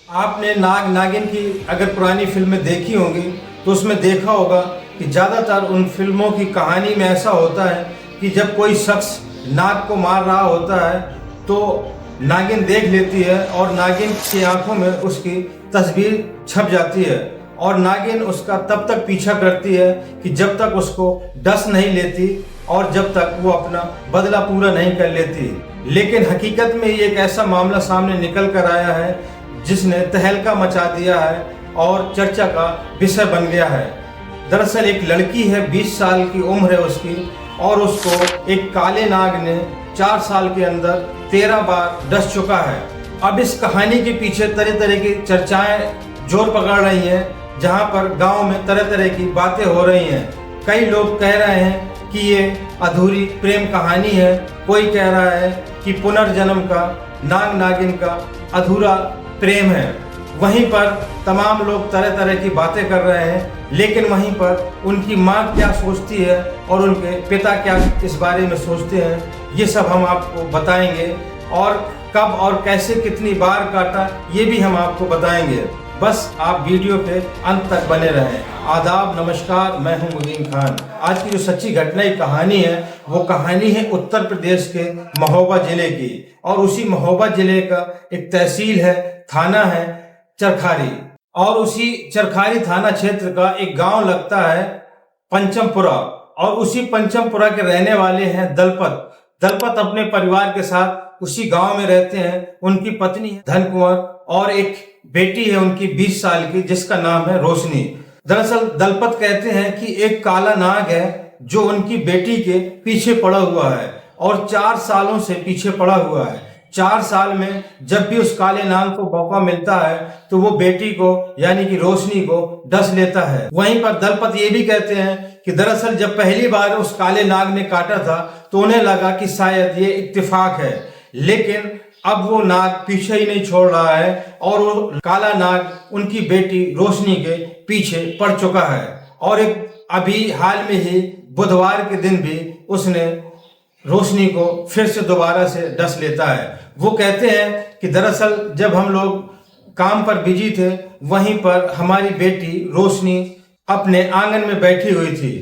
आपने नाग नागिन की अगर पुरानी फिल्में देखी होंगी तो उसमें देखा होगा कि ज़्यादातर उन फिल्मों की कहानी में ऐसा होता है कि जब कोई शख्स नाग को मार रहा होता है तो नागिन देख लेती है और नागिन की आंखों में उसकी तस्वीर छप जाती है और नागिन उसका तब तक पीछा करती है कि जब तक उसको डस नहीं लेती और जब तक वो अपना बदला पूरा नहीं कर लेती। लेकिन हकीकत में ये एक ऐसा मामला सामने निकल कर आया है जिसने तहलका मचा दिया है और चर्चा का विषय बन गया है। दरअसल एक लड़की है, 20 साल की उम्र है उसकी, और उसको एक काले नाग ने 4 साल के अंदर 13 बार डस चुका है। अब इस कहानी के पीछे तरह तरह की चर्चाएं जोर पकड़ रही हैं, जहां पर गांव में तरह तरह की बातें हो रही हैं। कई लोग कह रहे हैं कि ये अधूरी प्रेम कहानी है, कोई कह रहा है कि पुनर्जन्म का नाग नागिन का अधूरा प्रेम है। वहीं पर तमाम लोग तरह तरह की बातें कर रहे हैं, लेकिन वहीं पर उनकी माँ क्या सोचती है और उनके पिता क्या इस बारे में सोचते हैं, ये सब हम आपको बताएंगे। और कब और कैसे कितनी बार काटा ये भी हम आपको बताएंगे। बस आप वीडियो के अंत तक बने रहें। आदाब, नमस्कार, मैं हूं मुबीन खान। आज की जो सच्ची घटना की कहानी है वो कहानी है उत्तर प्रदेश के महोबा जिले की, और उसी महोबा जिले का एक तहसील है, थाना है चरखारी, और उसी चरखारी थाना क्षेत्र का एक गांव लगता है पंचमपुरा, और उसी पंचमपुरा के रहने वाले हैं दलपत। दलपत अपने परिवार के साथ उसी गांव में रहते हैं। उनकी पत्नी है धन कुंवर और एक बेटी है उनकी 20 साल की, जिसका नाम है रोशनी। दरअसल दलपत कहते हैं कि एक काला नाग है जो उनकी बेटी के पीछे पड़ा हुआ है और 4 सालों से पीछे पड़ा हुआ है। 4 साल में जब भी उस काले नाग को मौका मिलता है तो वो बेटी को यानी कि रोशनी को डस लेता है। वहीं पर दलपत ये भी कहते हैं कि दरअसल जब पहली बार उस काले नाग ने काटा था तो उन्हें लगा कि शायद ये इत्तेफाक है, लेकिन अब वो नाग पीछे ही नहीं छोड़ रहा है और वो काला नाग उनकी बेटी रोशनी के पीछे पड़ चुका है। और एक अभी हाल में ही बुधवार के दिन भी उसने रोशनी को फिर से दोबारा से डस लेता है। वो कहते हैं कि दरअसल जब हम लोग काम पर बिजी थे, वहीं पर हमारी बेटी रोशनी अपने आंगन में बैठी हुई थी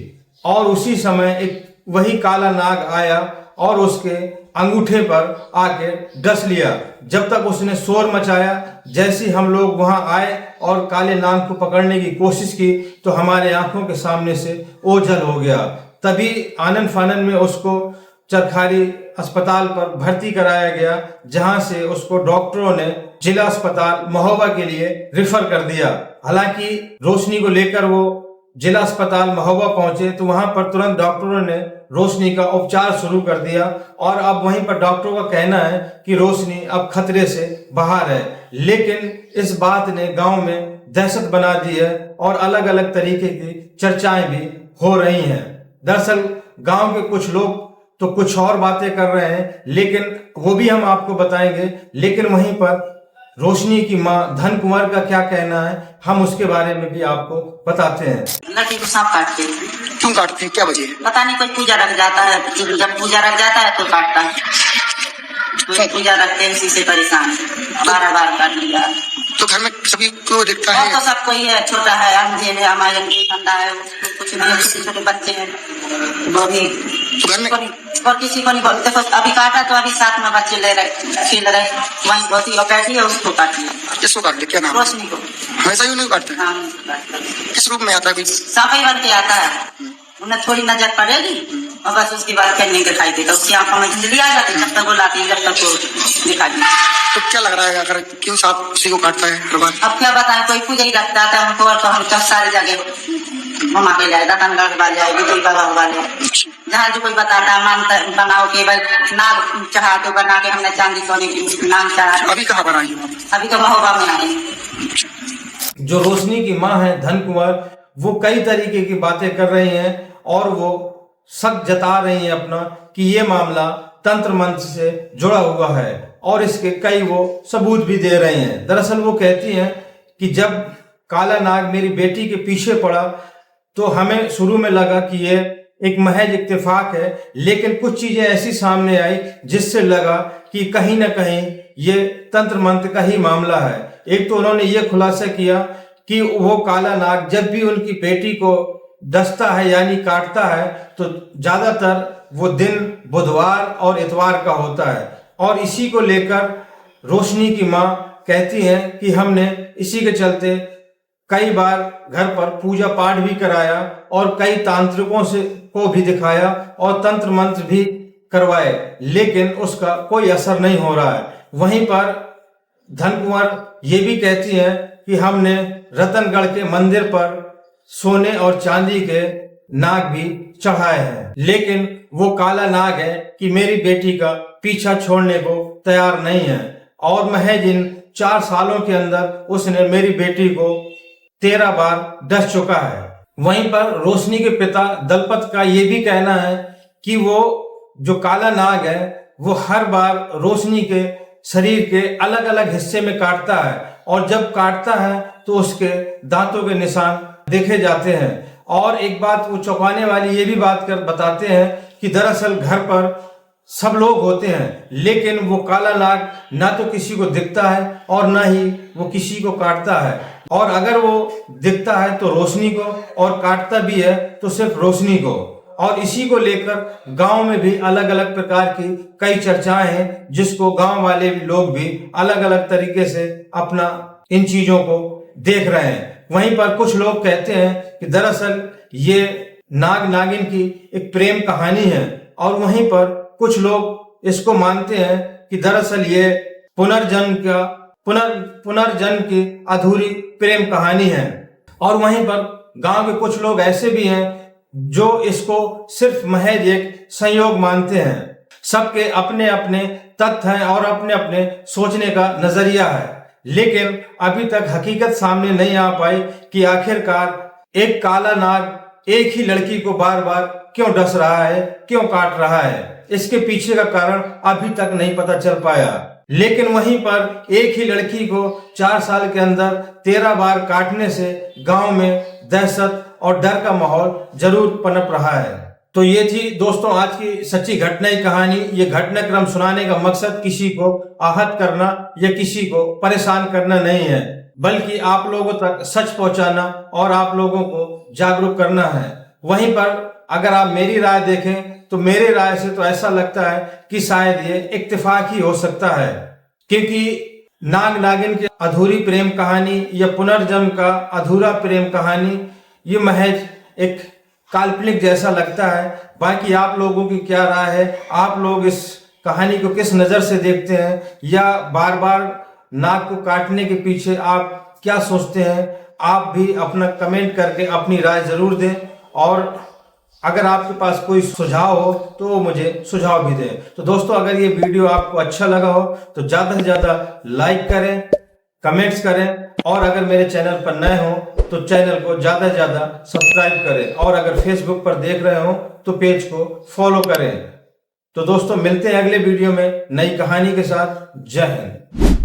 और उसी समय एक वही काला नाग आया और उसके अंगूठे पर आके डस लिया। जब तक उसने शोर मचाया, जैसे हम लोग वहां आए और काले नाग को पकड़ने की कोशिश की तो हमारे आंखों के सामने से ओझल हो गया। तभी आनन फानन में उसको चरखारी अस्पताल पर भर्ती कराया गया, जहां से उसको डॉक्टरों ने जिला अस्पताल महोबा के लिए रेफर कर दिया। हालांकि रोशनी को लेकर वो जिला अस्पताल महोबा पहुंचे तो वहां पर तुरंत डॉक्टरों ने रोशनी का उपचार शुरू कर दिया और अब वहीं पर डॉक्टरों का कहना है कि रोशनी अब खतरे से बाहर है। लेकिन इस बात ने गांव में दहशत बना दी है और अलग अलग तरीके की चर्चाएं भी हो रही हैं। दरअसल गांव के कुछ लोग तो कुछ और बातें कर रहे हैं, लेकिन वो भी हम आपको बताएंगे। लेकिन वहीं पर रोशनी की माँ धन कुंवर का क्या कहना है, हम उसके बारे में भी आपको बताते हैं। लड़की को सांप काटते हैं। क्यों काटते हैं, क्या वजह है? पता नहीं, कोई पूजा रख जाता है, जब पूजा रख जाता है तो काटता है। कोई पूजा रखते हैं, इसी से परेशान 12 बार काट लिया। तो घर में सभी को दिखता है? तो सब कोई है, छोटा है, अंधेर है, हमारे ठंडा है, कुछ नहीं, छोटे छोटे बच्चे हैं वो भी। तो घर में और किसी को नहीं बोलते। देखो अभी काटा तो अभी साथ में बच्चे ले रहे खेल रहे, वहीं बहुत ही बैठी है, उसको काट लिया। किसको काट लिया, क्या नाम? रोशनी को। हमेशा यूं नहीं काटते? हाँ, किस रूप में आता है? सांप ही बन के आता है, उन्हें थोड़ी नजर पड़ेगी और बस उसके बाद फिर नहीं दिखाई देगा। उसकी आंखों में झिल्ली आ जाती, जब तक वो लाती है जब तक वो दिखाई देती। तो क्या लग रहा है, अगर क्यों सांप किसी को काटता है हर बार? अब क्या बताएं, कोई पूजा ही रख जाता है उनको, और तो हम सारी जगह ममा के जाए, दतनगढ़ वाले, विजय बाबा वाले, जहाँ जो कोई बताता है मानता बनाओ के भाई नाग चढ़ा दो, बना के हमने चांदी सोने की नाम चढ़ा। अभी कहाँ बनाई है? अभी तो महोबा में आई। जो रोशनी की माँ है धन कुंवर, वो कई तरीके की बातें कर रही हैं और वो शक जता रही हैं अपना कि ये मामला तंत्र मंत्र से जुड़ा हुआ है और इसके कई वो सबूत भी दे रहे हैं। दरअसल वो कहती हैं कि जब काला नाग मेरी बेटी के पीछे पड़ा तो हमें शुरू में लगा कि ये एक महज इत्तेफाक है, लेकिन कुछ चीजें ऐसी सामने आई जिससे लगा कि कहीं ना कहीं ये तंत्र मंत्र का ही मामला है। एक तो उन्होंने ये खुलासा किया कि वो काला नाग जब भी उनकी बेटी को डसता है यानी काटता है तो ज्यादातर वो दिन बुधवार और इतवार का होता है, और इसी को लेकर रोशनी की माँ कहती हैं कि हमने इसी के चलते कई बार घर पर पूजा पाठ भी कराया और कई तांत्रिकों से को भी दिखाया और तंत्र मंत्र भी करवाए, लेकिन उसका कोई असर नहीं हो रहा है। वहीं पर धन कुंवर ये भी कहती हैं कि हमने रतनगढ़ के मंदिर पर सोने और चांदी के नाग भी चढ़ाए हैं, लेकिन वो काला नाग है कि मेरी बेटी का पीछा छोड़ने को तैयार नहीं है, और महज इन 4 सालों के अंदर उसने मेरी बेटी को 13 बार डस चुका है। वहीं पर रोशनी के पिता दलपत का ये भी कहना है कि वो जो काला नाग है वो हर बार रोशनी के शरीर के अलग अलग हिस्से में काटता है, और जब काटता है तो उसके दांतों के निशान देखे जाते हैं। और एक बात वो चौंकाने वाली ये भी बात बताते हैं कि दरअसल घर पर सब लोग होते हैं, लेकिन वो काला नाग ना तो किसी को दिखता है और ना ही वो किसी को काटता है, और अगर वो दिखता है तो रोशनी को और काटता भी है तो सिर्फ रोशनी को। और इसी को लेकर गांव में भी अलग अलग प्रकार की कई चर्चाएं हैं, जिसको गांव वाले लोग भी अलग अलग तरीके से अपना इन चीजों को देख रहे हैं। वहीं पर कुछ लोग कहते हैं कि दरअसल ये नाग नागिन की एक प्रेम कहानी है, और वहीं पर कुछ लोग इसको मानते हैं कि दरअसल ये पुनर्जन्म की अधूरी प्रेम कहानी है। और वहीं पर गांव के कुछ लोग ऐसे भी हैं जो इसको सिर्फ महज एक संयोग मानते हैं। सबके अपने अपने तथ्य हैं और अपने अपने सोचने का नजरिया है, लेकिन अभी तक हकीकत सामने नहीं आ पाई कि आखिरकार एक काला नाग एक ही लड़की को बार बार क्यों डस रहा है, क्यों काट रहा है। इसके पीछे का कारण अभी तक नहीं पता चल पाया, लेकिन वहीं पर एक ही लड़की को 4 साल के अंदर 13 बार काटने से गांव में दहशत और डर का माहौल जरूर पनप रहा है। तो ये थी दोस्तों आज की सच्ची घटना की कहानी। ये घटनाक्रम सुनाने का मकसद किसी को आहत करना या किसी को परेशान करना नहीं है, बल्कि आप लोगों तक सच पहुंचाना और आप लोगों को जागरूक करना है। वहीं पर अगर आप मेरी राय देखें तो मेरे राय से तो ऐसा लगता है कि शायद ये इत्तेफाक ही हो सकता है, क्योंकि नाग नागिन की अधूरी प्रेम कहानी या पुनर्जन्म का अधूरा प्रेम कहानी ये महज एक काल्पनिक जैसा लगता है। बाकी आप लोगों की क्या राय है, आप लोग इस कहानी को किस नजर से देखते हैं, या बार बार नाग को काटने के पीछे आप क्या सोचते हैं, आप भी अपना कमेंट करके अपनी राय जरूर दें। और अगर आपके पास कोई सुझाव हो तो मुझे सुझाव भी दें। तो दोस्तों अगर ये वीडियो आपको अच्छा लगा हो तो ज़्यादा से ज़्यादा लाइक करें, कमेंट्स करें, और अगर मेरे चैनल पर नए हो तो चैनल को ज़्यादा से ज़्यादा सब्सक्राइब करें, और अगर फेसबुक पर देख रहे हो तो पेज को फॉलो करें। तो दोस्तों मिलते हैं अगले वीडियो में नई कहानी के साथ। जय हिंद।